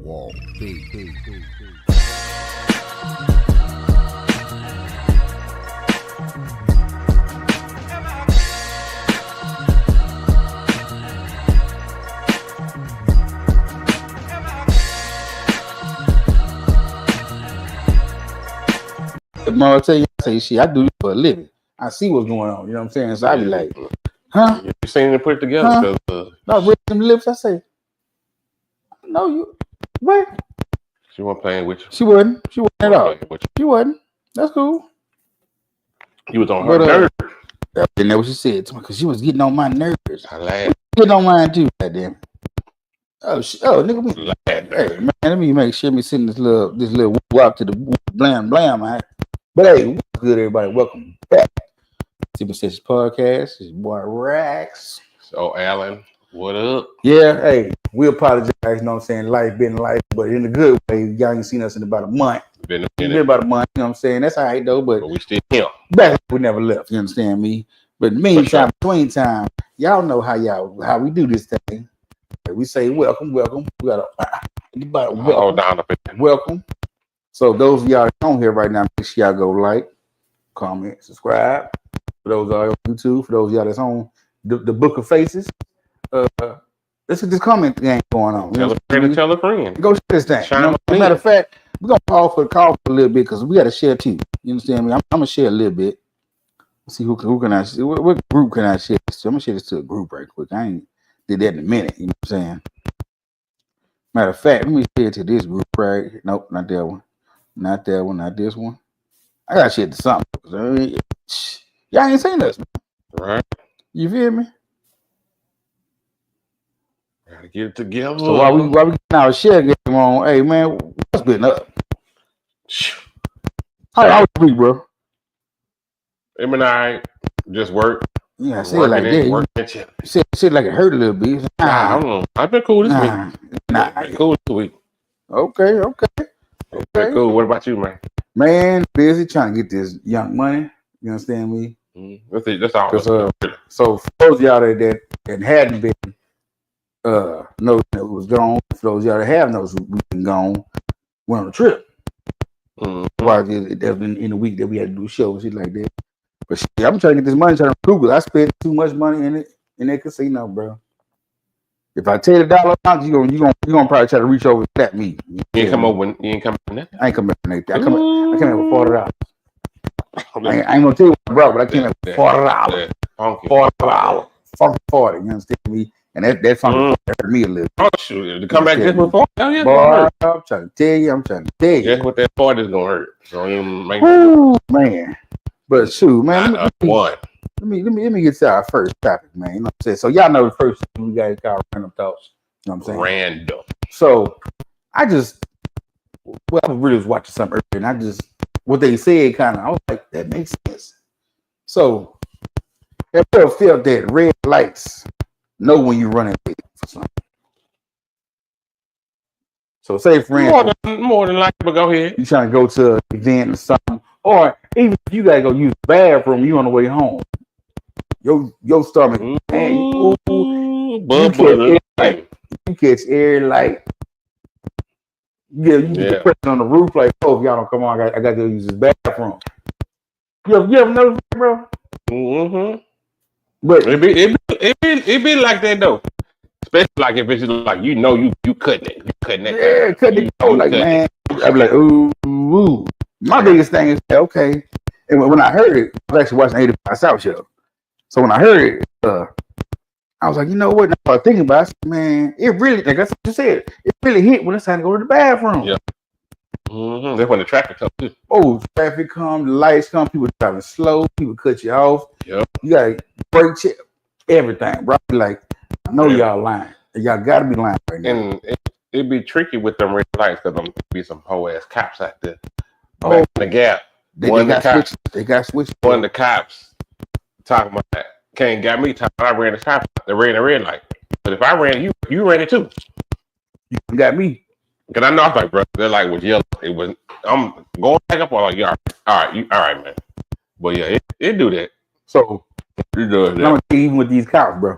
Wall. I tell you, I say, shit, I do this for a living. I see what's going on. You know what I'm saying? So I be like, huh? You seen it put it together? Huh? No, read them lips. I say, no, you what? She wasn't playing with you. She wasn't. She wasn't at all. She wasn't. That's cool. You was on her nerves. And that's what she said to me because she was getting on my nerves. I laughed. Getting on mine too, goddamn. Oh, nigga, hey man, let me make sure me send this little wop to the blam, man. But hey, what's good, everybody? Welcome back to the Sessions Podcast. It's your boy Rax. So Alan, what up? Yeah, hey, we apologize. You know what I'm saying? Life been life, but in a good way. Y'all ain't seen us in about a month. Been about a month. You know what I'm saying? That's all right though. But we still here. Back we never left. You understand me? But meantime, between time, y'all know how we do this thing. We say welcome. We got welcome. So those of y'all that's on here right now, make sure y'all go like, comment, subscribe. For those on YouTube, for those of y'all that's on the Book of Faces, let's get this comment game going on. Tell a friend. Go share this thing. Matter of fact, we're gonna call for a little bit because we got to share too. You understand me? I'm gonna share a little bit. Let's see who can I share? What group can I share this to? I'm gonna share this to a group right quick. I ain't did that in a minute. You know what I'm saying? Matter of fact, let me share it to this group right. Nope, not that one. Not that one. Not this one. I gotta share it to something. Y'all ain't seen us, right? You feel me? Gotta get it together. So while we getting our share game on, hey man, what's been up? How was the week, bro? I just work. Yeah, I say it like that. Say it like it hurt a little bit. I don't know. I've been cool this week. Been cool this week. Okay. Cool. What about you, man? Man, busy trying to get this young money. You understand me? That's all. So for those of y'all that hadn't been know that it was gone, for those of y'all that have knows we've been gone, went on a trip. While it has been in the week that we had to do shows, shit like that. But shit, I'm trying to get this money, trying to Google. I spent too much money in that casino, bro. If I tell you the dollar amount, you gonna probably try to reach over at me. You ain't come over. You ain't coming with I ain't coming with nothing. I came in with $40. I ain't gonna tell you what I brought, but I came in with $40. $40. Funky 40. You understand me? And that funky hurt me a little. Oh shoot! To come back just with 40. Oh, yeah, boy, I'm trying to tell you. Guess what that 40 is gonna hurt. So man. But shoot, man. Let me get to our first topic, man. You know what I'm saying? So y'all know the first thing we got is called random thoughts. You know what I'm saying? Random. So I was really watching something earlier, and what they said I was like, that makes sense. So have you ever felt that red lights know when you're running late for something? So say for instance, more than likely, but go ahead. You trying to go to an event or something, or even if you gotta go use the bathroom, you on the way home. Your stomach, you catch air light. You get pressed on the roof like, oh, if y'all don't come on, I gotta go use this bathroom. You ever noticed that, bro? But it be like that though. Especially like if it's like you cutting it. You cutting it. Yeah, cutting it. Like, man, I be like, ooh. My biggest thing is okay. And when I heard it, I was actually watching 85 South show. So when I heard it, I was like, you know what? I was thinking about it. I said, man, it really, like that's what you said, it really hit when it's time to go to the bathroom. Yeah. That's when the traffic comes too. Oh, traffic comes, the lights come, people driving slow, people cut you off. Yep. You gotta brake check everything, bro. Like, I know y'all lying. Y'all gotta be lying right now. And it'd be tricky with them red lights because I'm be some whole ass cops out there. Back in the gap. They got switched. One of the cops talking about that. Can't got me talking. I ran the stop. They ran the red light. But if I ran, you ran it too. You got me. Cause I know I was like, bro, they're like was yellow. It was. I'm going back up. I'm like, yeah, all right, man. But yeah, it do that. So it does that. Even with these cops, bro.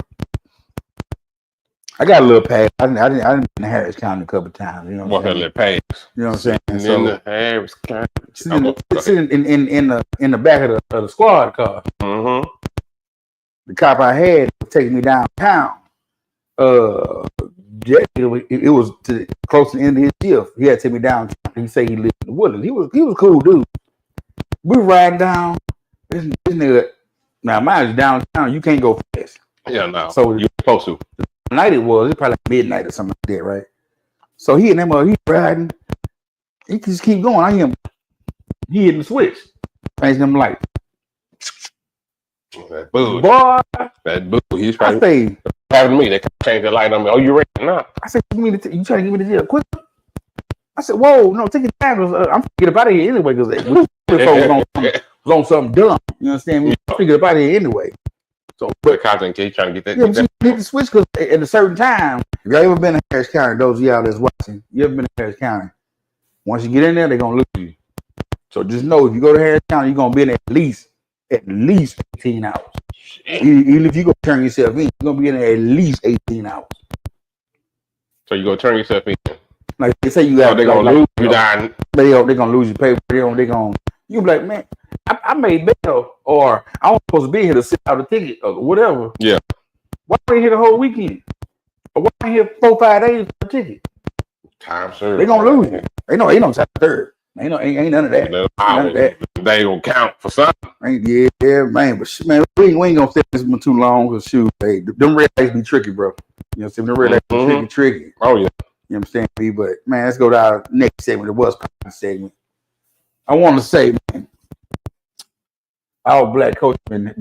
I got a little pass. I didn't been to Harris County a couple of times. You know what I'm saying? Little pass. You know what I'm saying? And So in the Harris County. sitting in the back of the squad car. Mm-hmm. The cop I had was taking me downtown. It was close to the end of his shift. He had to take me downtown. He said he lived in the Woodlands. He was a cool dude. We were riding down. This nigga. Now, mind you, downtown you can't go fast. Yeah, no. So you're supposed to. The night it was probably like midnight or something like that, right? So he and them, he riding. He just keep going. I hear him. He hitting the switch, changing them lights. That boo. Boy, that boo. He's I probably say, having me. They change the light on me. Oh, you ready? No. I said, you trying to give me the deal quick? I said, whoa, no, take your time. I'm get up out of here anyway because was on something dumb. You understand me? I'm get up out of here anyway. So, but content keep trying to get that. Yeah, but you hit the switch because at a certain time, if y'all ever been in Harris County, those of y'all that's watching, you ever been in Harris County? Once you get in there, they're gonna lose you. So just know if you go to Harris County, you're gonna be in at least 18 hours. Even if you go turn yourself in, you're gonna be in there at least 18 hours. So you go turn yourself in. Like they say you got, they're gonna lose you down. They're gonna lose your paper. They're gonna you be like, man, I made bail, or I was supposed to be here to sit out a ticket or whatever. Yeah. Why are they here the whole weekend? Or why are they here 4-5 days for a ticket? Time served. They gonna lose you. Ain't no time third. Ain't none of that. None of that. They gonna count for something. Yeah, man. But man, we ain't gonna stay this one too long. Cause shoot, hey, them red lights be tricky, bro. You know what I'm saying? Them red lights be tricky. Oh yeah. You know what I'm saying? But man, let's go to our next segment. It was segment. I want to say, man, our black coach been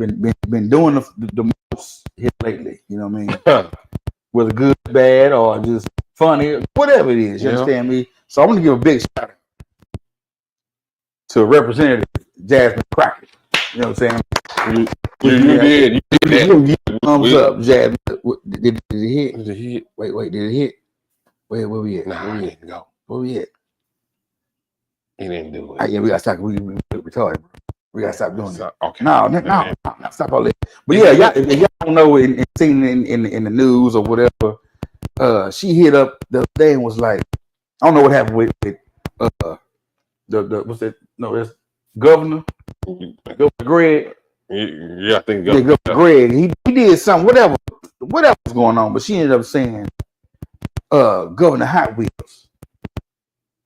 doing the most here lately. You know what I mean? Whether good, bad, or just funny, whatever it is. You understand me? So I'm gonna give a big shout out to Representative Jasmine Crockett. You know what I'm saying? You did that. Thumbs up, Jasmine. Did it hit? Did it hit? Wait, did it hit? Where we at? Nah, he didn't go. Where we at? He didn't do it. Yeah, we gotta stop. We retarded. We gotta stop doing that. Okay. No, stop all that. But yeah, if y'all don't know and seen in the news or whatever, she hit up the other day and was like, I don't know what happened with the what's that? No, that's Governor Greg. Yeah, I think Governor Greg. He did something, whatever was going on, but she ended up saying, Governor Hot Wheels.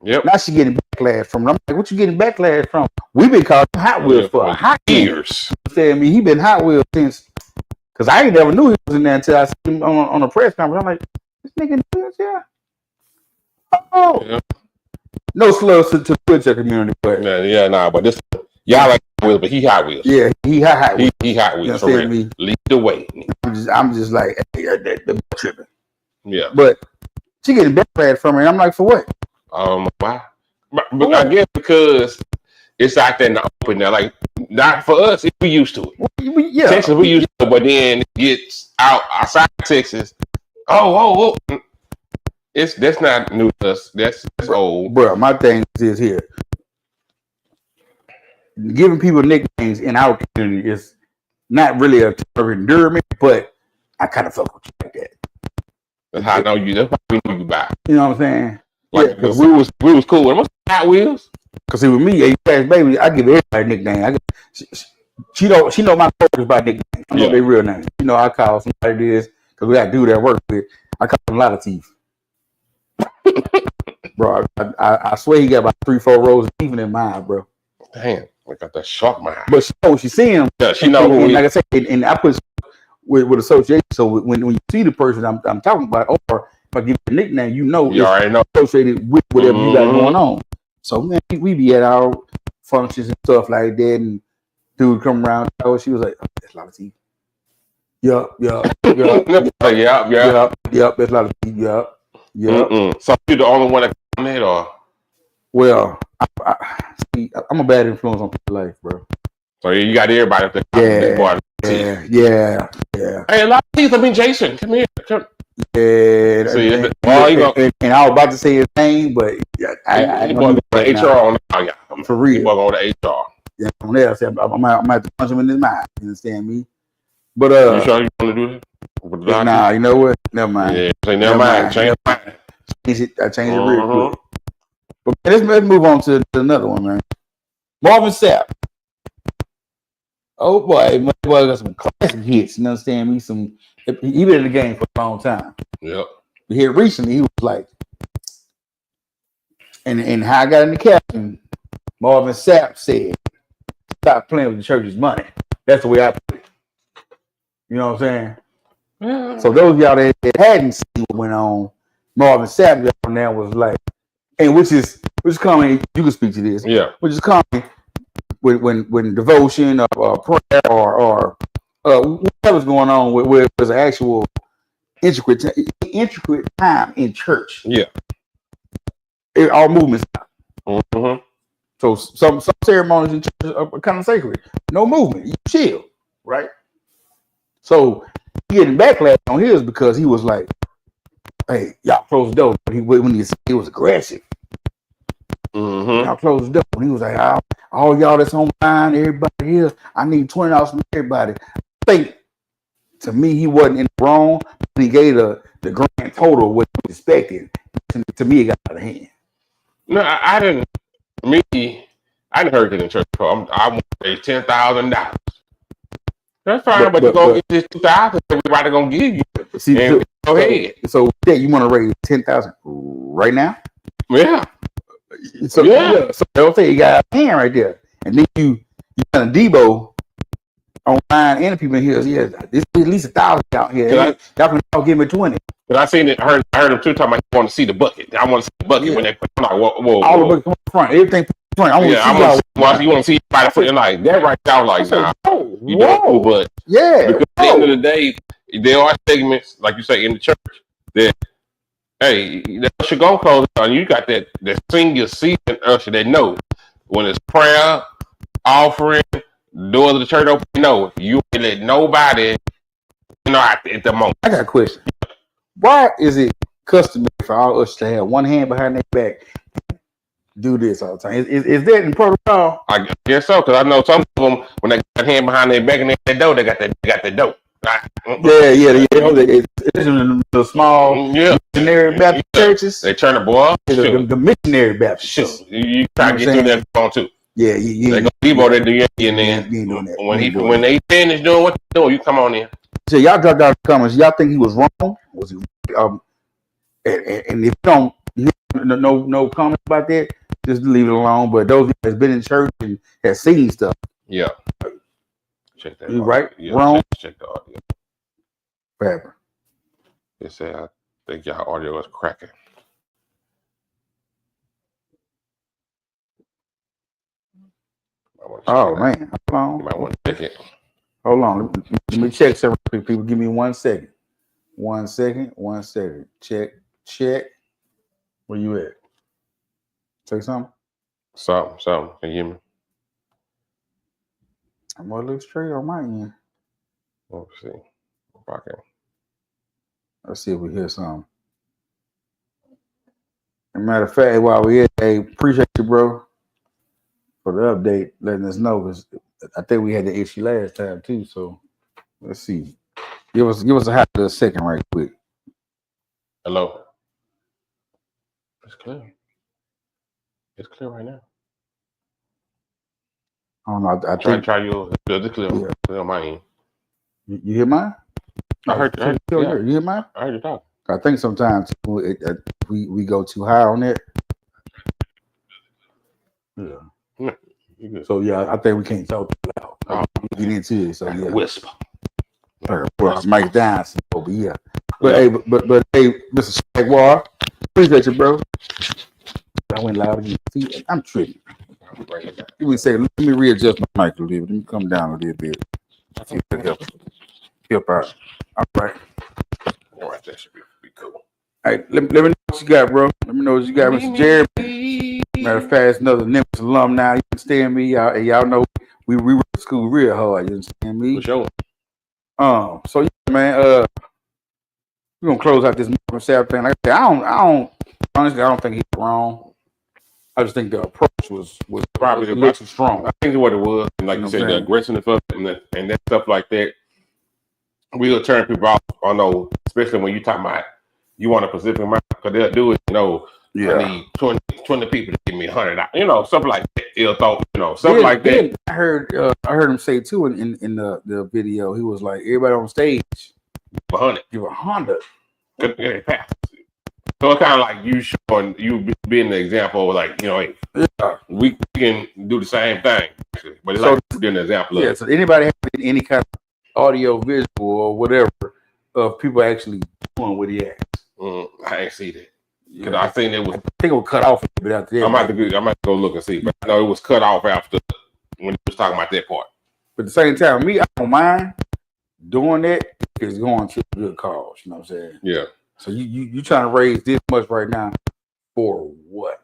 Yep. Now she getting backlash from them. I'm like, what you getting backlash from? We've been calling Hot Wheels for hot years. I mean, he been Hot Wheels since, because I ain't never knew he was in there until I seen him on a press conference. I'm like, this nigga doing this, Oh. Yeah. No slugs to the wheelchair community, but but this y'all like Hot Wheels, but he Hot Wheels. Yeah, he Hot Wheels. He Hot Wheels. You know me? Lead the way. I'm just like, hey, the tripping. Yeah. But she getting backlash from her. I'm like, for what? Why? But I guess because it's out there in the open now. Like, not for us, we used to it. Yeah. Texas, we used to it, but then it gets outside Texas. Oh. That's not new to us. That's old. Bro, my thing is here. Giving people nicknames in our community is not really a term of endearment, but I kind of fuck with you like that. That's how I know you. That's why we knew you by. You know what I'm saying? Like, because we was cool. What's Hot Wheels? Because see, with me, hey, baby, I give everybody a nickname. She know my focus by nickname. I know their real name. You know, I call somebody this because we got to do that work with. I call them a lot of teeth. Bro, I swear he got about 3-4 rows of teeth in mine, bro. Damn, I got that shark in my eye. But when she see him, yeah, she know who. Like I said, and I put with association. So when you see the person I'm talking about, or if I give you a nickname, you already know associated with whatever you got going on. So man, we be at our functions and stuff like that, and dude come around. She was like, oh, "That's a lot of teeth." Yup. That's a lot of teeth. Yup. So you the only one that on it, or? Well, I'm a bad influence on people's life, bro. So you got everybody up there. Yeah. Hey, a lot of teeth. I mean, Jason, come here. Yeah. And I was about to say his name, but I ain't going to go to HR on for real. You go to HR. Yeah, from there, I said, I might have to punch him in his mind. You understand me? But you sure you want to do it? Nah, you know what? Never mind. Yeah, say never mind. Change mind. I changed it real quick. But let's move on to another one, man. Marvin Sapp. Oh boy, my boy got some classic hits. You understand me? He been in the game for a long time. Yep. But here recently, he was like, and how I got in the caption, Marvin Sapp said, "Stop playing with the church's money." That's the way I put it. You know what I'm saying? Yeah. So those of y'all that hadn't seen what went on, Marvin Sapp now was like, and which is coming. You can speak to this. Yeah. Which is coming when devotion or prayer or whatever's going on with there's an actual intricate time in church. Yeah. All movements. Mm-hmm. So some ceremonies in church are kind of sacred. No movement. You chill, right? So he getting backlash on his because he was like, "Hey, y'all close the door." But when he was aggressive. Mm-hmm. Y'all close the door. And he was like, all y'all that's online, everybody here, I need $20 from everybody. I think to me he wasn't in the wrong. He gave the grand total of what he was expecting. To me, it got out of hand. No, I didn't. I didn't heard it in church. I want to pay $10,000. That's fine, but you gonna get this $2,000. Everybody gonna give you. See, go ahead. So you want to raise $10,000 right now? Yeah. So they'll say you got a hand right there, and then you got a Debo online and the people in here. Yeah, this is at least 1,000 out here. Y'all can give me 20. But I seen it. I heard them too talking about you want to see the bucket. I want to see the bucket when they put. I'm like, whoa. All the bucket come front, everything front. You want to see by the foot like that right there. Like, nah, you don't. But yeah, because at the end of the day, there are segments like you say in the church that. Hey, the usher gonna close down. You got that senior season usher that knows when it's prayer, offering, doors of the church open. No, you ain't let nobody, at the moment. I got a question. Why is it customary for all ushers to have one hand behind their back? Do this all the time. Is that in protocol? I guess so, because I know some of them when they got that hand behind their back and they got that dough, they got the dough. It's in the small missionary Baptist churches. They turn the boy the missionary Baptist. Sure. You try to get through that phone too. Yeah. They go Debo, they do and then when they finish doing what they're doing, you come on in. So y'all dropped out the comments. Y'all think he was wrong? Was he? And if you don't, no comments about that, just leave it alone. But those that's been in church and has seen stuff. Yeah. Check that. You right? Yeah, wrong. Check the audio. Forever. They say I think y'all audio is cracking. Oh man, hold on. You might want to check it. Hold on. Let me check some people. Give me 1 second. 1 second. 1 second. Check. Where you at? Say something. Something. Can you hear me? I'm gonna look straight on my end. Let's see. Okay. Let's see if we hear something. As a matter of fact, while we're here, hey, appreciate you, bro, for the update, letting us know, because I think we had the issue last time too. So let's see. Give us a second right quick. Hello. It's clear. It's clear right now. I don't know. I think try yours. It's clear. Yeah. Clear on my end. You hear mine? I heard you hear mine? I heard you talk. I think sometimes we go too high on it. Yeah. So yeah, I think we can't talk too loud. Get into it. So yeah. Whisper. Well, Mike down. But yeah. But hey, Mr. Shagwar, appreciate you, bro. I went loud again. See, I'm tripping. Let me readjust my mic a little bit. Let me come down a little bit. See if it help out. All right. That should be cool. All right, let me know what you got, bro. Let me know what you got, Mr. Jeremy. Matter of fact, another Nimbus alum now. You understand me? Y'all know we went to school real hard. You understand me? For sure. So yeah, man. We're gonna close out this Marvin Sapp thing. Like I said, honestly, I don't think he's wrong. I just think the approach was probably a little too strong. I think what it was, and like you said, the aggressiveness of it and that stuff like that. we'll turn people off. I know, especially when you talk about you want a Pacific amount, because they'll do it. I need 20 people to give me $100. Something like that. Ill thought. Something like that. I heard him say too in the video. He was like, everybody on stage, give $100. So it's kind of like you showing, you being the example of like, hey, we can do the same thing, but it's like being an example of. Yeah, so anybody have any kind of audio, visual, or whatever of people actually doing what he asked? I ain't see that. Because I think it was cut off a little bit after that. I might go look and see, but no, it was cut off after when he was talking about that part. But at the same time, I don't mind doing that if it's going to a good cause. You know what I'm saying? Yeah. So you trying to raise this much right now for what?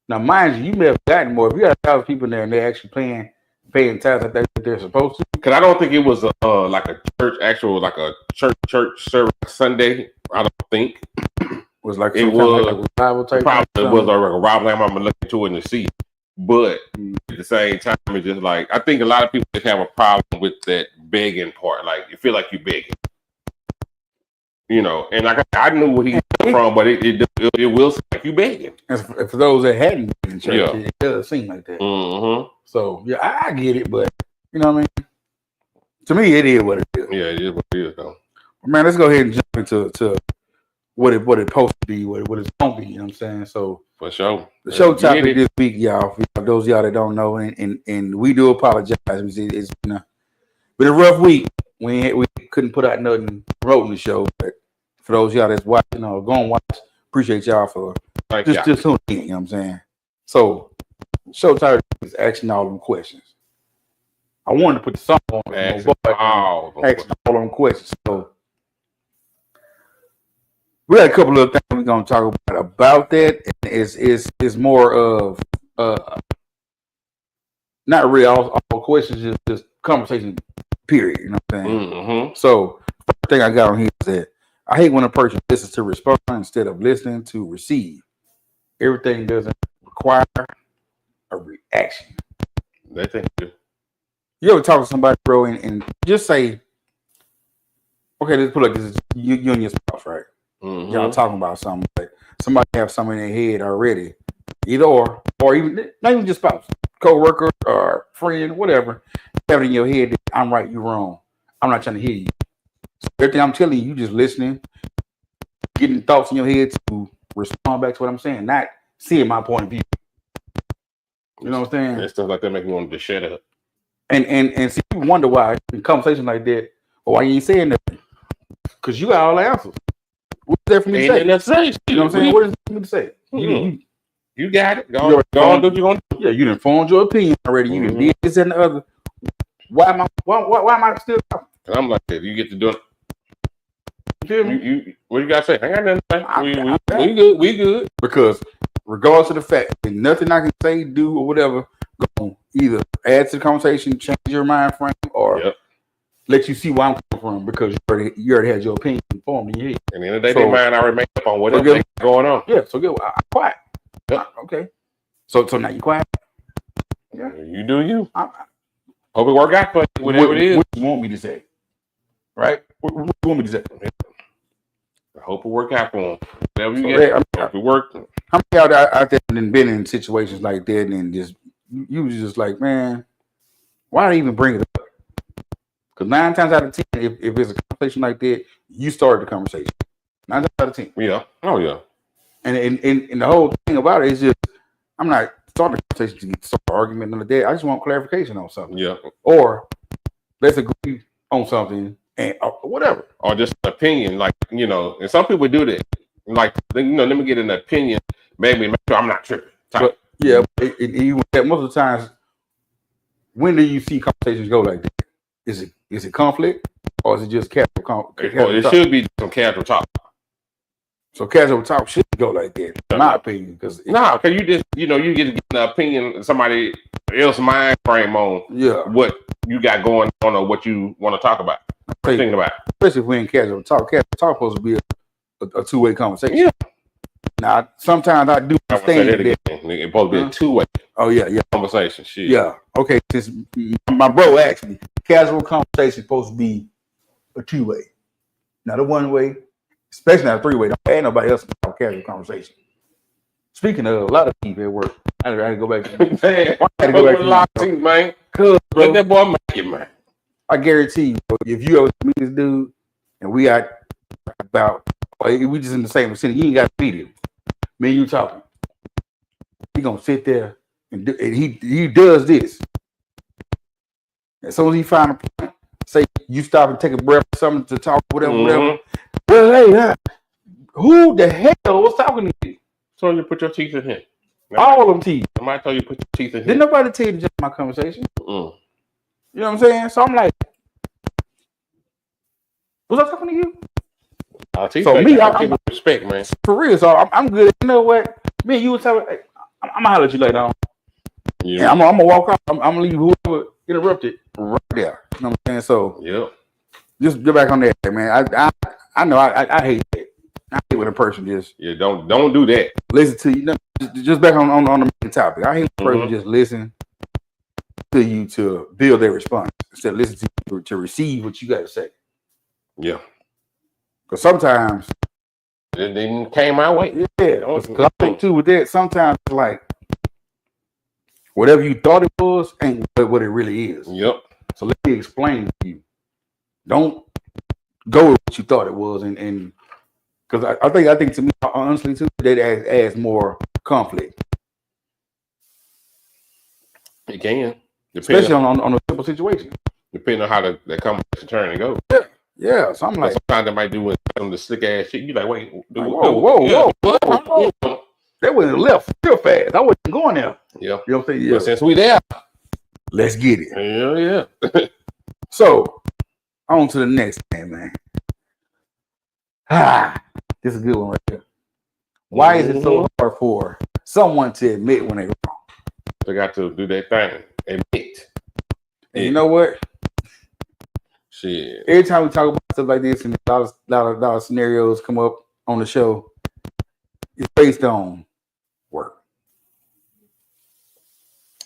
Now, mind you, you may have gotten more. If you got 1,000 people in there and they're actually paying tax like they're supposed to. Because I don't think it was like a church service Sunday. I don't think it was like it was like a revival type. Probably it was a revival. I'm gonna look into it and see. But at the same time, it's just like I think a lot of people just have a problem with that begging part. Like you feel like you're begging. And like I knew where he came from, but it will seem like you begging. And for those that hadn't been in church, it does seem like that. Mm-hmm. So yeah, I get it, but you know what I mean. To me, it is what it is. Yeah, it is what it is, though. Man, let's go ahead and jump into what it's supposed to be, what it's gonna be. You know what I'm saying? So for sure, the show topic this week, y'all. For those of y'all that don't know, and we do apologize. It's been a rough week. We couldn't put out nothing promoting the show, but for those of y'all that's watching or going to watch, appreciate y'all for just tuning in. You know what I'm saying? So, show title is asking all them questions. I wanted to put the song on. Asking all them questions. So, we got a couple of things we're going to talk about that. It's more of not really all questions, just conversation. Period. You know what I'm saying? Mm-hmm. So, first thing I got on here is that I hate when a person listens to respond instead of listening to receive. Everything doesn't require a reaction. That's it. You ever talk to somebody, bro, and just say, okay, let's put it like this: you and your spouse, right? Mm-hmm. Y'all talking about something, like somebody have something in their head already, either or even not even just spouse, co-worker or friend, whatever. You have it in your head that I'm right, you're wrong. I'm not trying to hear you. So everything I'm telling you, just listening, getting thoughts in your head to respond back to what I'm saying, not seeing my point of view. You know what I'm saying? And stuff like that make me want to shut up. And see, you wonder why in conversations like that, or why you ain't saying nothing. Because you got all the answers. What's there for me to say? You know what I'm saying? What is there for me to say? Mm-hmm. You got it. Go on, do what you gonna do. Yeah, you done formed your opinion already. You done did this and the other. Why am I still talking? I'm like that. You get to do it. You feel me? What you gotta say? I got nothing. We good. Because regardless of the fact, there's nothing I can say, do, or whatever, go either add to the conversation, change your mind frame, or let you see where I'm coming from, because you already had your opinion formed in your head. And the end of the day, their mind already made up on whatever's going on. Yeah, so good. I'm quiet. Okay. So now you quiet? Yeah. You do you. Hope it work out for you, whatever it is. What you want me to say? Right? What you want me to say? I hope it work out for them. Whatever you get, hope it work. How many out there been in situations like that and just you was just like, man, why even bring it up? Because 9 times out of 10, if it's a conversation like that, you started the conversation. 9 times out of 10. Yeah. Oh yeah. And the whole thing about it is just, I'm not starting the conversation to start an argument on the day. I just want clarification on something. Yeah. Or let's agree on something and whatever. Or just an opinion, like, and some people do that. Like, let me get an opinion. Maybe make sure I'm not tripping. But, yeah, most of the times, when do you see conversations go like that? Is it conflict, or is it just casual talk? It should be some casual talk. So casual talk should go like that, in my opinion. Because you just you get to get an opinion of somebody else's mind frame on what you got going on or what you want to talk about. Thinking about, especially if we're in casual talk. Casual talk supposed to be a two-way conversation. Yeah. Now sometimes I do understand that it's supposed to be a two-way. Oh yeah. Conversation. Shit. Yeah. Okay. Since my bro asked me, casual conversation supposed to be a 2-way, not a 1-way, especially not a 3-way. Don't add nobody else about casual conversation. Speaking of, a lot of people at work. I had to go back. Man, I had to go back to the team, man. Cause, bro, let that boy make it, man. I guarantee you, bro, if you ever meet this dude and we got about, we just in the same vicinity, you ain't got to meet him. Me and you talking. He gonna sit there and he does this. As soon as he find a point, say you stop and take a breath or something to talk, whatever. Well, hey, who the hell was talking to you? Told you to put your teeth in here. All of them teeth. Somebody told you to put your teeth in here. Didn't nobody tell you to jump my conversation? You know what I'm saying? So I'm like, was I talking to you? So me, I'm respect, man. For real. So I'm good. You know what? Me and you were talking. I'm gonna holler at you later on. Yeah, I'm gonna walk off. I'm gonna leave whoever interrupted right there. You know what I'm saying? So just get back on that, man. I know I hate that. I hate when a person just don't do that. Listen to you. Just back on the main topic. I hate when a person just listen to you to build their response instead of listen to you to receive what you got to say. Yeah. Because sometimes it didn't came my way. Yeah. Because I think too with that, sometimes it's like whatever you thought it was ain't what it really is. Yep. So let me explain to you. Don't go with what you thought it was, and because I think to me honestly too that adds more conflict. It can, especially on a simple situation. Depending on how the conversation turn and go. Yeah. So I'm like, sometimes they might do some of the slick ass shit. You like, wait, whoa. That went left real fast. I wasn't going there. Yeah. You know what I'm saying? Yeah. But since we there, let's get it. Yeah. So on to the next thing, man. This is a good one right here. Why is it so hard for someone to admit when they're wrong? They got to do their thing. Admit. And you know what? Shit. Every time we talk about stuff like this and a lot of scenarios come up on the show, it's based on work.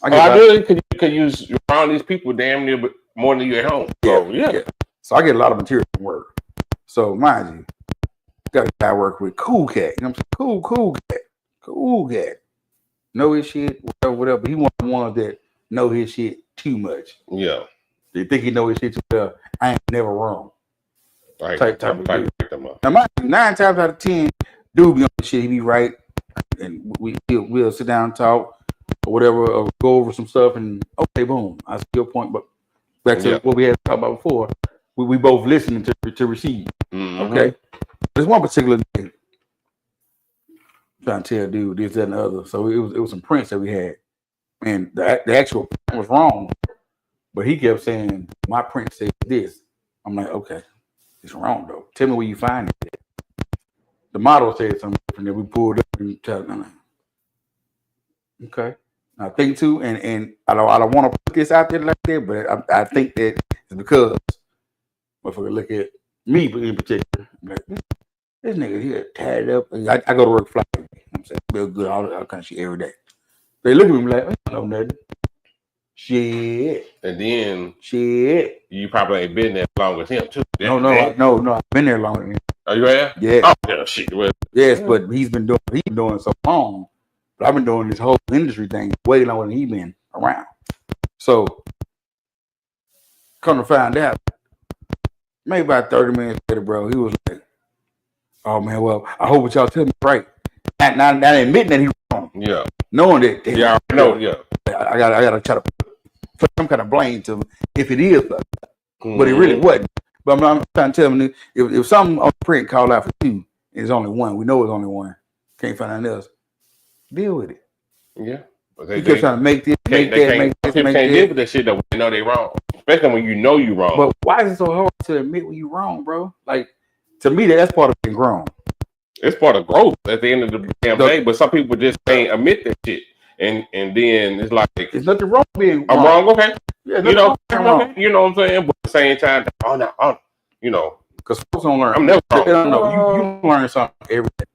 I really could use around these people damn near more than you at home. Yeah. So I get a lot of material from work. So mind you, got a guy I work with, cool cat. You know what I'm saying? Cool cat. Know his shit, whatever. But he one of the ones that know his shit too much. Yeah. They think he know his shit too well. I ain't never wrong. Right. Type of dude. Now, mind you, 9 times out of 10, dude be on the shit. He be right, and we'll sit down and talk or whatever, or go over some stuff, and okay, boom. I see your point, but back to what we had talked about before. We both listening to receive. Okay. There's one particular thing. Trying to tell dude this, that, and the other. So it was some prints that we had, and the actual print was wrong, but he kept saying my print said this. I'm like, okay, it's wrong though. Tell me where you find it. The model said something different that we pulled up and tell them. Okay. I think too, and I don't want to put this out there like that, but I think that it's because if we look at me in particular, like, this nigga here tatted up. I go to work fly. You know what I'm saying? Feel good, all kind of shit every day. They look at me like, I don't know nothing. Shit. And then shit. You probably ain't been there long as him too. No. I've been there longer than him. Are you there? Yeah. Oh yeah, shit. Well, yes, but he's been doing so long. But I've been doing this whole industry thing way longer than he been around. So come to find out, maybe about 30 minutes later, bro, he was like, oh man, well, I hope what y'all tell me right. Not admitting that he was wrong. Yeah. Knowing that. Yeah, I know. Yeah. I gotta try to put some kind of blame to him if it is, but it really wasn't. But I'm trying to tell him if something on print called out for you, it's only one. We know it's only one. Can't find anything else. Deal with it. Yeah. You kept trying to make this, make that. People can't live with that shit though. They know they wrong, especially when you know you wrong. But why is it so hard to admit when you wrong, bro? Like to me, that's part of being grown. It's part of growth at the end of the damn day. But some people just can't admit that shit, and then it's like there's nothing wrong being. I'm wrong. Okay. Yeah, you know what I'm saying. But at the same time, you know, because folks don't learn. I'm never wrong. They don't know. You learn something every day.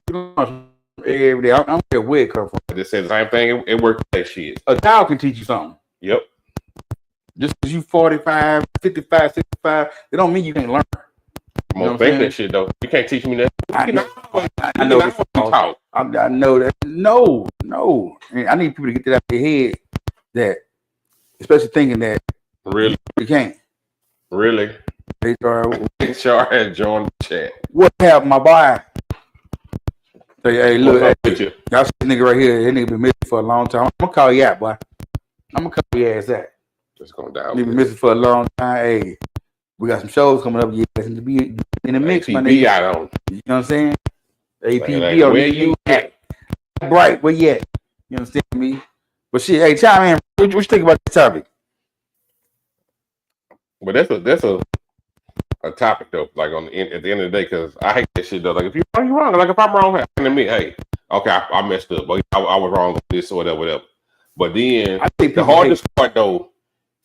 You learn every day. I'm here where it come from. I just said the same thing. It worked that shit. A child can teach you something. Yep. Just because you 45, 55, 65, it don't mean you can't learn. I'm gonna think that shit though. You can't teach me that. I know talk. I know that. No. And I need people to get that out of their head. That, especially thinking that really you can't. Really. HR has joined the chat. What happened, my boy? Hey, look, y'all see this nigga right here. That nigga been missing for a long time. I'm gonna call you out, boy. I'm gonna call your ass out. Just gonna die. Nigga been missing for a long time. Hey, we got some shows coming up. You to be in the mix, my nigga. Out on. You know what I'm saying? APB on where you at? Bright, where you at? You understand me? But shit, hey, chime in. What you think about this topic? But that's a topic though. Like at the end of the day, because I hate that shit though. Like if you're wrong, like if I'm wrong, to me, hey, okay, I messed up, but I was wrong with this or whatever. But then I think the hardest part though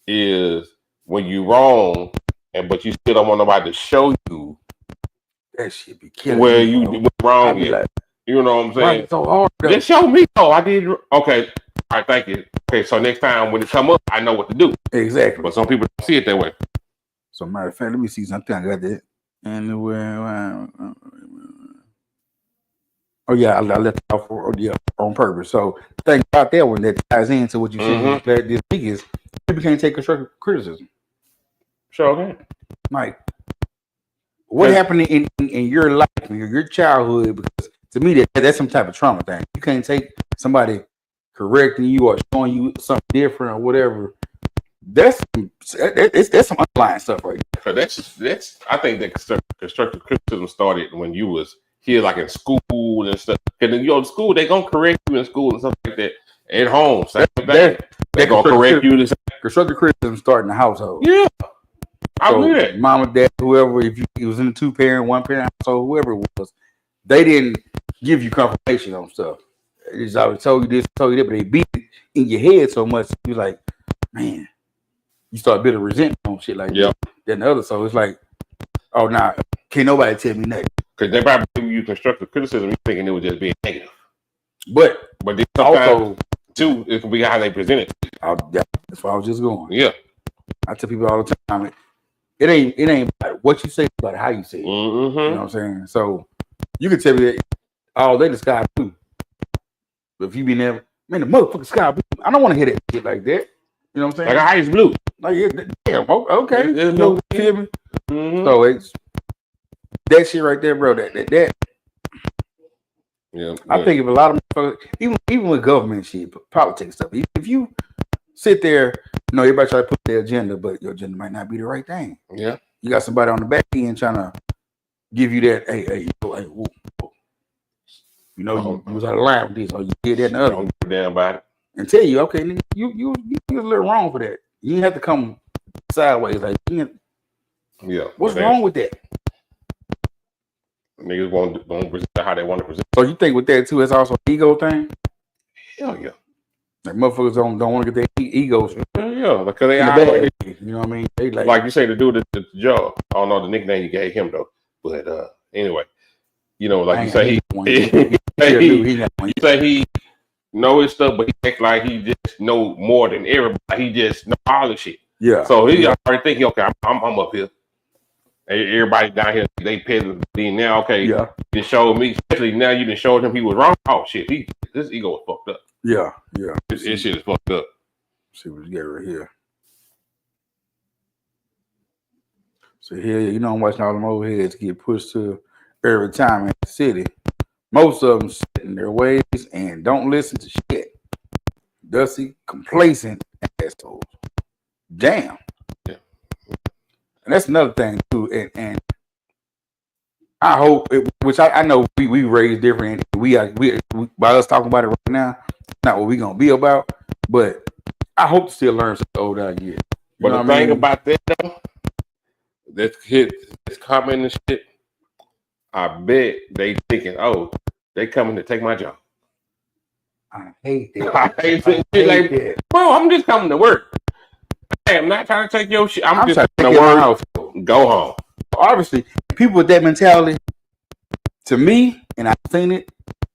is when you're wrong, but you still don't want nobody to show you that shit be killing where you went wrong. Like, you know what I'm saying? So hard. Just show me. Oh, I did. Okay. All right. Thank you. Okay. So next time when it come up, I know what to do. Exactly. But some people don't see it that way. So matter of fact, let me see something. I got that. And oh yeah, I left it off on purpose. So the thing about that one that ties into what you said this week is people can't take constructive criticism. Sure can. Like, what happened in your life, your childhood? Because to me, that's some type of trauma thing. You can't take somebody correcting you or showing you something different or whatever. That's some underlying stuff right there. That's I think that constructive criticism started when you was here, like in school and stuff. Because then you go to school, they gonna correct you in school and stuff like that. At home, same thing. They gonna correct you. Constructive criticism start in the household. Yeah, I believe that. Mom and dad, whoever, if you was in a 2-parent, 1-parent household, whoever it was, they didn't give you confirmation on stuff. They just always told you this, told you that, but they beat it in your head so much. You're like, man. You start building resentment on shit like that. Then the other, so it's like, oh, nah, can't nobody tell me nothing. Because they probably give you constructive criticism, you thinking it was just being negative. But then also, too, it can be how they present it. That's why I was just going. Yeah. I tell people all the time, it ain't about what you say, but how you say it. Mm-hmm. You know what I'm saying? So you can tell me that all day the sky blue. But if you be never, man, the motherfucking sky blue, I don't want to hear that shit like that. You know what I'm saying? Like a ice blue. Like, damn, okay. You know, feel me? Mm-hmm. So it's that shit right there, bro. That. Yeah. I think if a lot of motherfuckers, even with government shit, politics stuff, if you sit there, everybody try to put their agenda, but your agenda might not be the right thing. Yeah. You got somebody on the back end trying to give you that, hey, whoa. You was out of line with this, or you did that and the other. Don't give a damn about it. And tell you, okay, nigga, you a little wrong for that. You didn't have to come sideways like, yeah. What's wrong with that? Niggas won't present how they want to present. So you think with that too, it's also an ego thing? Hell yeah. Like motherfuckers don't want to get their egos. Yeah, because they are. You know what I mean? They like you say to do the job. I don't know the nickname you gave him though, but anyway, like you say he know his stuff, but he act like he just know more than everybody. He just know all the shit. Yeah. So he already think, okay, I'm up here. Everybody down here, they peasants. Then now, okay, you done showed me, especially now you done showed him he was wrong. Oh shit, this ego is fucked up. Yeah. This shit is fucked up. Let's see what we got right here. So here, I'm watching all them old heads get pushed to every time in the city. Most of them sit in their ways and don't listen to shit. Dusty, complacent assholes. Damn. Yeah. And that's another thing too. And I hope, which I know we raised different. We by us talking about it right now, not what we gonna be about. But I hope to still learn some old ideas. But the thing about that though, this comment and shit, I bet they thinking, oh, they coming to take my job. I hate that. I hate that. Bro, I'm just coming to work. Hey, I'm not trying to take your shit. I'm just trying to work. Go home. Obviously, people with that mentality, to me, and I've seen it,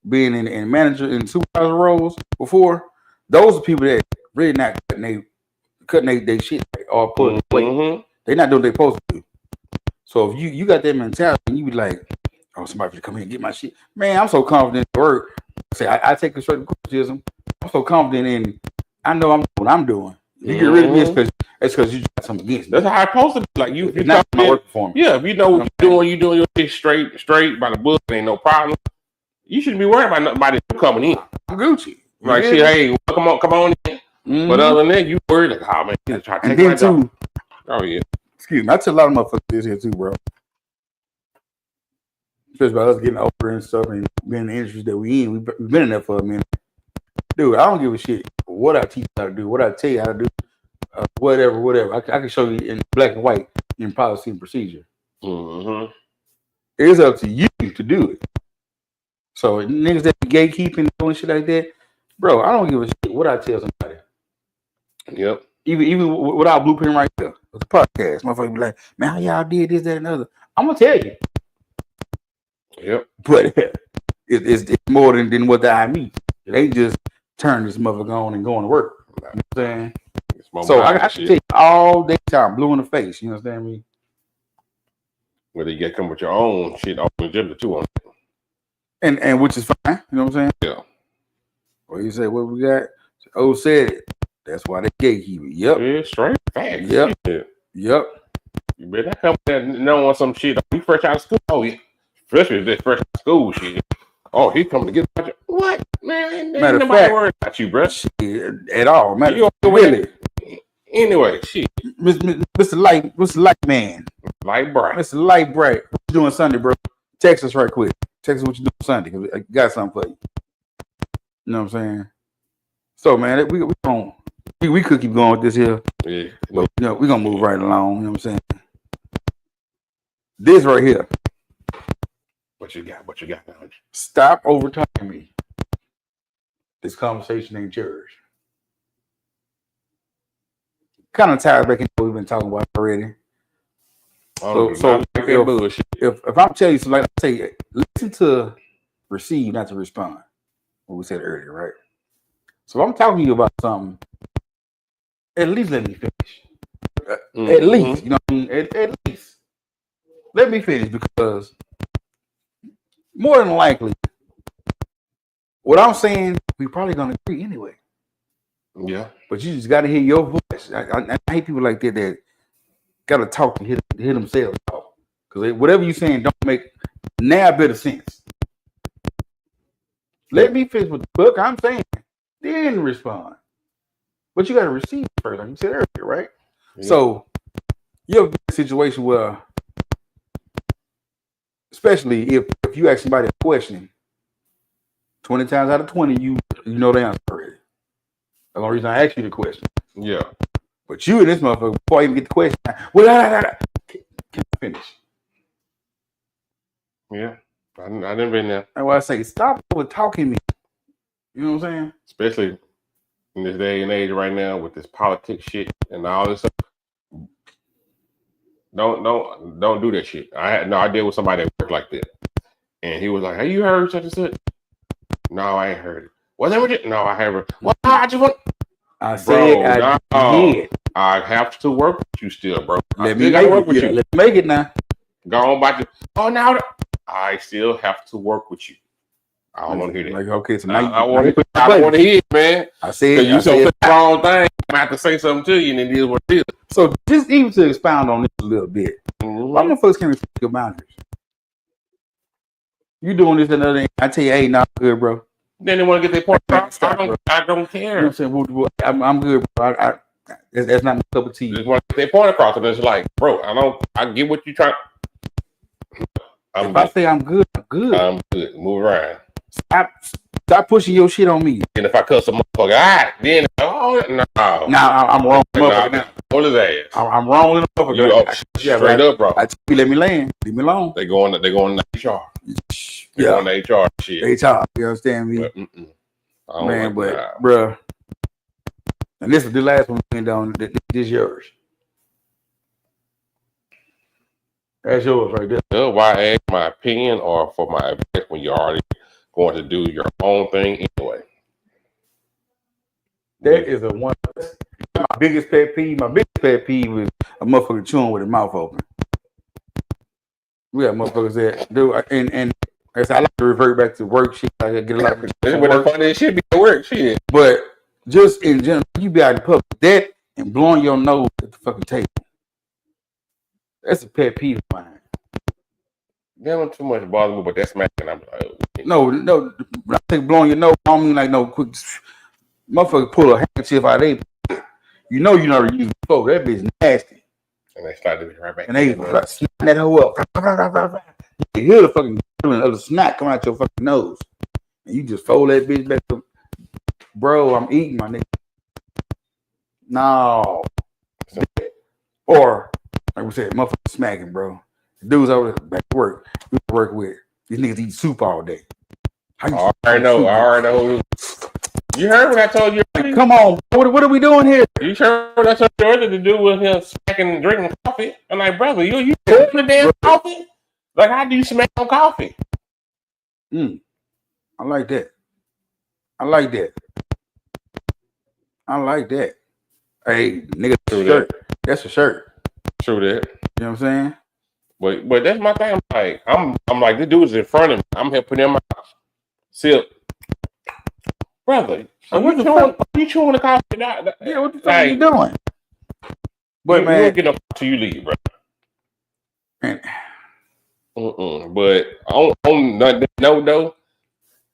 being in manager and supervisor roles before, those are people that really not cutting they shit or putting weight. They not doing what they supposed to do. So if you got that mentality, and you be like, oh, somebody should come here and get my shit. Man, I'm so confident in work. Say I take constructive criticism. I'm so confident in. I know I'm what I'm doing. If you get rid of me, it's because you got something against me. That's how it's supposed to be. Like you not my work performance. Yeah, if you know what you're doing your shit straight by the book, ain't no problem. You shouldn't be worried about nobody coming in. I'm Gucci. Like, shit, hey, come on in. But other than that, you worried like, oh man, he's trying to take my job. Oh yeah. Excuse me. I tell a lot of motherfuckers this here too, bro. Especially about us getting older and stuff and being in the industry that we in. We've been in there for a minute. Dude, I don't give a shit what I teach you how to do, what I tell you how to do, whatever. I can show you in black and white in policy and procedure. It's up to you to do it. So niggas that be gatekeeping and doing shit like that, bro, I don't give a shit what I tell somebody. Yep. Even without blueprint right there, it's a podcast. Motherfucker be like, man, how y'all did this, that, and other. I'm gonna tell you. Yep. But it's more than what the eye means. It ain't just turn this motherfucker on and going to work. You know what I'm saying? So I should take all day time, blue in the face. You understand me? Whether you get come with your own shit off the agenda too on it. And which is fine. You know what I'm saying? Yeah. Well, you say what we got? Oh, said it. That's why they gatekeep it. Yep. Yeah, straight facts. Yep. Shit. Yep. You better not come there knowing some shit. You fresh out of school. Oh yeah. Especially this fresh out of school shit. Oh, he coming to get my job. What? Man, ain't nobody worried about you, bro. Shit, at all. Matter really. Anyway, shit. Mr. Light Man. Light Bright. Mr. Light Bright. What you doing Sunday, bro? Text us right quick. Text us what you doing Sunday, because I got something for you. You know what I'm saying? So, man, we could keep going with this here. Yeah. But, you know, we're going to move right along. You know what I'm saying? This right here. What you got now? Stop over talking me. This conversation ain't yours. Kind of ties back into what we've been talking about already. So if I'm telling you something, like I say, listen to receive, not to respond. What we said earlier, right? So if I'm talking to you about something, at least let me finish. At least, you know what I mean? At least. Let me finish, because more than likely, what I'm saying, we probably gonna agree anyway. Yeah. But you just gotta hear your voice. I hate people like that gotta talk and hit themselves off. Because whatever you're saying don't make now bit of sense. Let me finish with the book I'm saying, then respond. But you gotta receive first, like you said earlier, right? Yeah. So you have a situation where, especially if you ask somebody a question, 20 times out of 20, you know the answer already. That's the only reason I asked you the question. Yeah. But you and this motherfucker, before I even get the question, well, can I finish? Yeah. I didn't been there. That's why I say, stop over talking me. You know what I'm saying? Especially in this day and age right now with this politics shit and all this stuff. Don't do that shit. I deal with somebody that worked like that. And he was like, hey, you heard such and such? No, I ain't heard it. Was that what you? No, I haven't. Well, I just want. I said I did. I have to work with you still, bro. Let me work with you. Let's make it now. Go on back to. Oh, now I still have to work with you. I don't want to hear that. Like, okay, so now I want to hear it, man. I said you said the wrong thing. I have to say something to you, and it is what it is. So just even to expound on this a little bit, why motherfuckers can't respect your boundaries? You doing this and another thing? I tell you, hey, not good, bro. Then they want to get their point across. I don't care. You know what I'm saying? I'm good, bro. That's not my cup of tea. Just want to get their point across, and it's like, bro, I get what you trying. If I say I'm good, I'm good. I'm good. Move around. Stop pushing your shit on me. And if I cuss a motherfucker, then no. Nah, I'm wrong. Hold his ass. I'm wrong. Straight up, bro. I tell you, let me land. Leave me alone. They going to HR. They going to HR shit. HR. You understand me? Man, but bro, and this is the last one we went down. This is yours. That's yours right there. Why ask my opinion or for my advice when you already going to do your own thing anyway. That is my biggest pet peeve. My biggest pet peeve is a motherfucker chewing with his mouth open. We got motherfuckers that do, and I like to revert back to work shit. I get a lot of That's what the funniest shit be at work shit. But just in general, you be out in public, that and blowing your nose at the fucking table. That's a pet peeve of mine. That don't too much bother me, but that's smacking. I'm like, no. When I say blowing your nose, I don't mean like no quick. Motherfucker pull a handkerchief out of their pocket. You know you never used before. That bitch nasty. And they start to be right back. And they snap that hoe up. You hear the fucking feeling of the snot coming out your fucking nose. And you just fold that bitch back up. Bro, I'm eating my nigga. No. Or, like we said, motherfucker smacking, bro. The dudes over there back to work. We work with. These niggas eat soup all day. I already know. You heard what I told you? Like, come on, what are we doing here? You sure what I told you earlier to do with him smacking and drinking coffee? I'm like, brother, you doing the damn coffee? Like, how do you smack on coffee? I like that. I like that. Hey, nigga, that's a shirt. That's a shirt. True that. You know what I'm saying? But that's my thing. I'm like, this dude's in front of me. I'm here putting him out. Sip. Brother, what the fuck? You chewing the coffee? Yeah, what the fuck are you doing? But man, you get up till you leave, bro. Man. But on no though,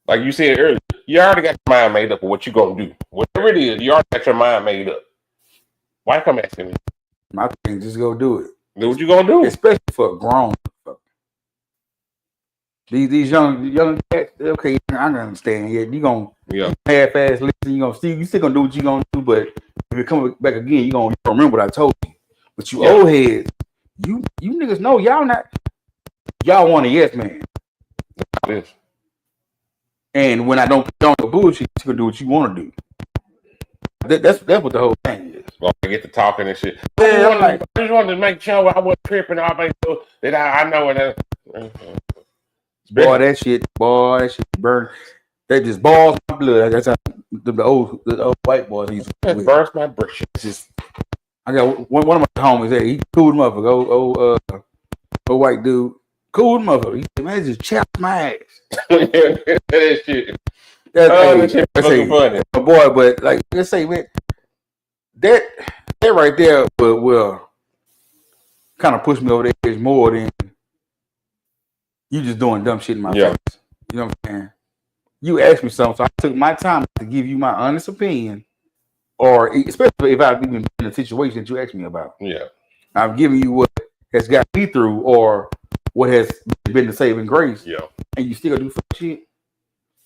like you said earlier, you already got your mind made up of what you gonna do. Whatever it is, you already got your mind made up. Why come asking me? My thing, just go do it. Do what you gonna do, especially for a grown motherfucker. These young cats, okay, I can understand. Yeah, you gonna half-ass listen. You still gonna do what you gonna do, but if you come back again, you gonna remember what I told you. But you old heads, you niggas know y'all want a yes man. Yes. And when I don't put on the bullshit, you can do what you want to do. That's what the whole thing is. Well, I get to talking and shit. Yeah, I just wanted to make sure I wasn't tripping. I make sure that I know it. Boy, that shit burn. That just balls my blood. That's how the old white boys used to burns my breath. I got one of my homies there. He cool motherfucker. Old white dude. Cool motherfucker. He said, man, just chapped my ass. That shit. That's funny. Boy, but like, let's say, man, that right there will kind of push me over the edge more than you just doing dumb shit in my face. You know what I'm saying? You asked me something, so I took my time to give you my honest opinion, or especially if I've even been in a situation that you asked me about. Yeah. I'm giving you what has got me through, or what has been the saving grace. Yeah. And you still do fuck shit.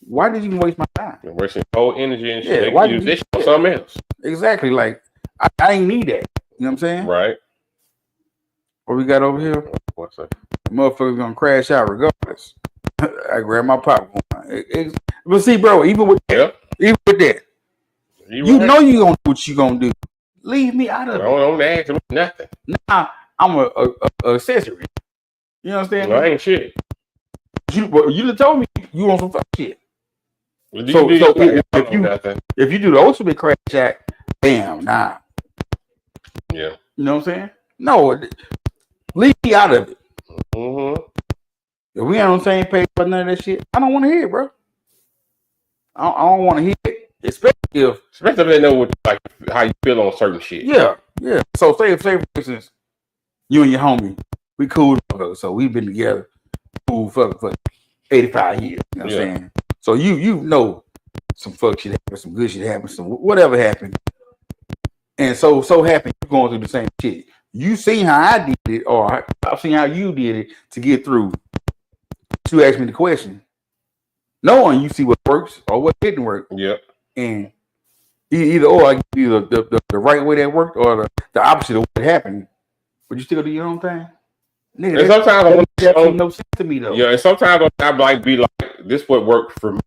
Why did you even waste my time? You're wasting whole energy and shit. Yeah, why use this for something else? Exactly. Like, I ain't need that. You know what I'm saying? Right. What we got over here? What's that? Motherfucker's gonna crash out regardless. I grab my popcorn. But see, bro, even with that, you know you gonna do what you gonna do. Leave me out of it. Don't ask me nothing. Nah, I'm a accessory. You understand? No, I ain't shit. You done told me you want some fuck shit. Well, if you do the ultimate crash out, damn, nah. Yeah. You know what I'm saying? No, leave me out of it. Mm-hmm. If we ain't on the same page for none of that shit, I don't want to hear it, bro. I don't want to hear it, especially if they know what, like, how you feel on certain shit. Yeah. So say for instance, you and your homie, we cool, so we've been together cool for 85 years. You know what I'm saying? So you know some fuck shit happened, some good shit happened, some whatever happened, and so happened you're going through the same shit. You seen how I did it, or I've seen how you did it to get through. You asked me the question, knowing you see what works or what didn't work. Yep. And either or, I give you the right way that worked or the opposite of what happened. But you still do your own thing. Nigga, and sometimes that no sense to me though. Yeah, and sometimes I like be like, this what worked for me.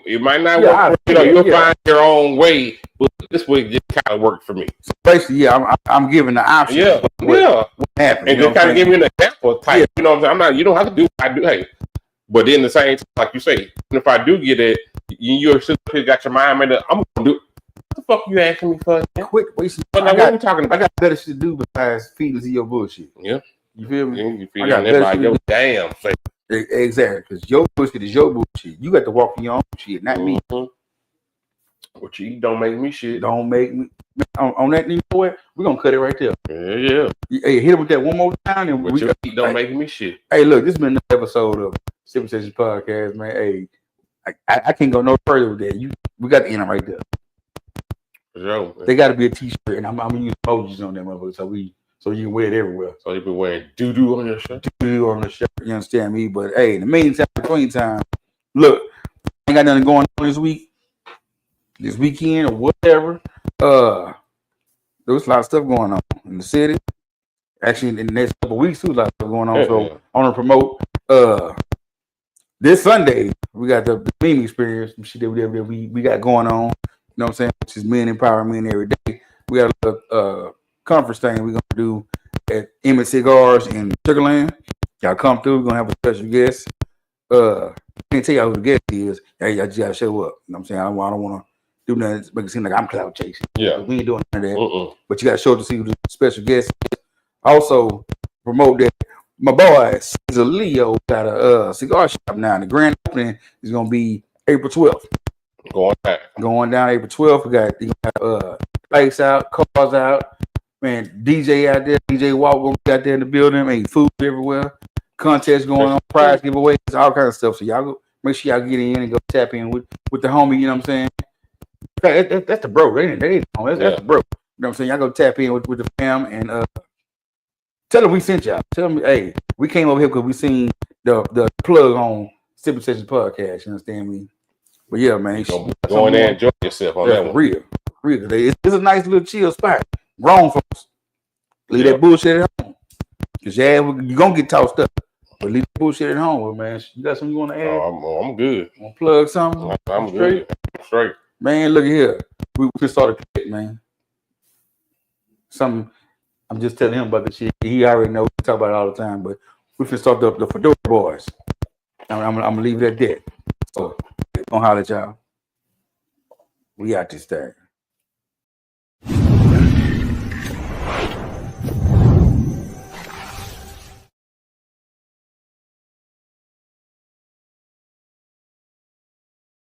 It might not work for you. You'll find your own way, but this way just kind of worked for me. So basically, I'm giving the option. Yeah, what happened? And just kind of give me an example type. You know what I'm saying? You don't have to do what I do. Hey, But then the same time, like you say, even if I do get it, you're still got your mind made up. I'm gonna do. What the fuck you asking me for? Quit wasting. But like, what are we talking about? I got better shit to do besides feeding to your bullshit. Yeah, you feel me? You feel everybody your damn face. Exactly, because your bullshit is your bullshit. You got to walk in your own shit, not me. What you eat don't make me shit. Don't make me on that new boy. We're gonna cut it right there. Yeah. Hey, hit it with that one more time, and what you eat don't make me shit. Hey, look, this has been another episode of Sipping Sessions Podcast, man. Hey, I can't go no further with that. We got to end it right there. Sure, they got to be a T-shirt, and I'm gonna use emojis on them, so you can wear it everywhere. So you be wearing doo-doo on your shirt. Doo-doo on the shirt. You understand me? But hey, in the meantime, between time, look, I ain't got nothing going on this weekend, or whatever. There was a lot of stuff going on in the city. Actually, in the next couple of weeks, too, a lot of stuff going on. Yeah, so I want to promote. This Sunday we got the meme experience. Shit that we got going on. You know what I'm saying? Which is men empowering men every day. We got a conference thing we're gonna do at Emmett Cigars in Sugarland. Y'all come through. We're gonna have a special guest. Can't tell y'all who the guest is. Y'all just gotta show up. You know what I'm saying? I don't want to do nothing to make it seem like I'm cloud chasing. Yeah, we ain't doing none of that. But you gotta show up to see who the special guest is. Also promote that my boy Caesar Leo got a cigar shop now. The grand opening is gonna be April 12th. Going down April 12th. We got lights out, cars out, man, DJ out there, DJ Walk gonna be out there in the building, man, food everywhere, contests going on, prize giveaways, all kinds of stuff. So y'all go make sure y'all get in and go tap in with the homie, you know what I'm saying? That's the bro. They ain't that's the bro. You know what I'm saying? Y'all go tap in with the fam and tell them we sent y'all. Tell them, hey, we came over here because we seen the plug on Sipping Sessions Podcast. You understand me? But yeah, man, go in there and enjoy yourself on that one. Real. It's a nice little chill spot. Grown folks, leave that bullshit at home. Cause you're gonna get tossed up. But leave the bullshit at home, man. You got something you want to add? I'm good. Want to plug something? I'm straight. Straight. Man, look at here. We can start a trick, man. Something. I'm just telling him about the shit. He already knows. We talk about it all the time. But we can start the Fedora Boys. I'm gonna leave it at that. So, gonna holler at y'all. We out this thing.